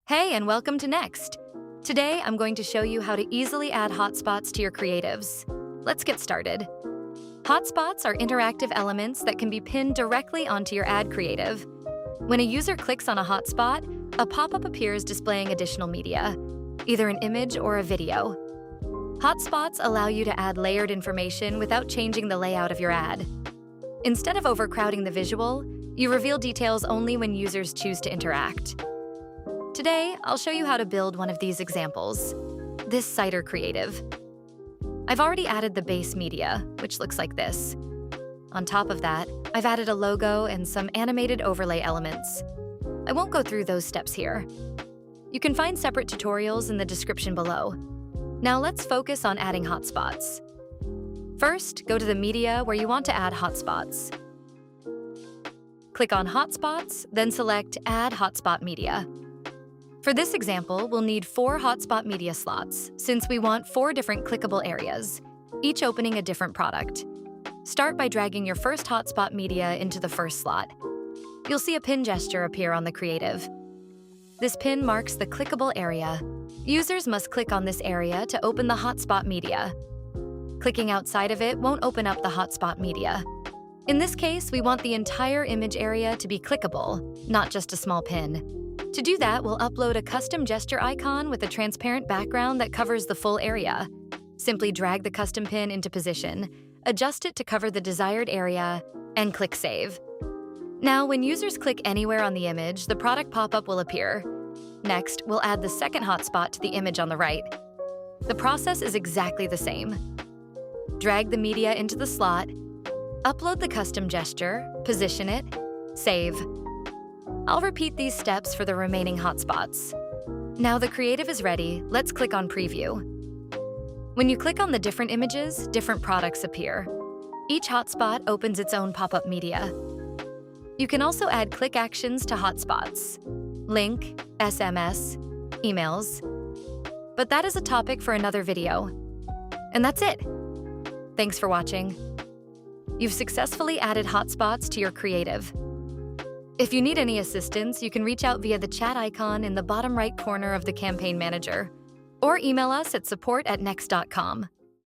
Hey, and welcome to Nexd. Today, I'm going to show you how to easily add hotspots to your creatives. Let's get started. Hotspots are interactive elements that can be pinned directly onto your ad creative. When a user clicks on a hotspot, a pop-up appears displaying additional media, either an image or a video. Hotspots allow you to add layered information without changing the layout of your ad. Instead of overcrowding the visual, you reveal details only when users choose to interact. Today, I'll show you how to build one of these examples, this cider creative. I've already added the base media, which looks like this. On top of that, I've added a logo and some animated overlay elements. I won't go through those steps here. You can find separate tutorials in the description below. Now let's focus on adding hotspots. First, go to the media where you want to add hotspots. Click on Hotspots, then select Add Hotspot Media. For this example, we'll need 4 hotspot media slots, since we want 4 different clickable areas, each opening a different product. Start by dragging your first hotspot media into the first slot. You'll see a pin gesture appear on the creative. This pin marks the clickable area. Users must click on this area to open the hotspot media. Clicking outside of it won't open up the hotspot media. In this case, we want the entire image area to be clickable, not just a small pin. To do that, we'll upload a custom gesture icon with a transparent background that covers the full area. Simply drag the custom pin into position, adjust it to cover the desired area, and click Save. Now, when users click anywhere on the image, the product pop-up will appear. Next, we'll add the second hotspot to the image on the right. The process is exactly the same. Drag the media into the slot, upload the custom gesture, position it, save. I'll repeat these steps for the remaining hotspots. Now the creative is ready, let's click on Preview. When you click on the different images, different products appear. Each hotspot opens its own pop-up media. You can also add click actions to hotspots, link, SMS, emails. But that is a topic for another video. And that's it. Thanks for watching. You've successfully added hotspots to your creative. If you need any assistance, you can reach out via the chat icon in the bottom right corner of the Campaign Manager, or email us at support@nexd.com.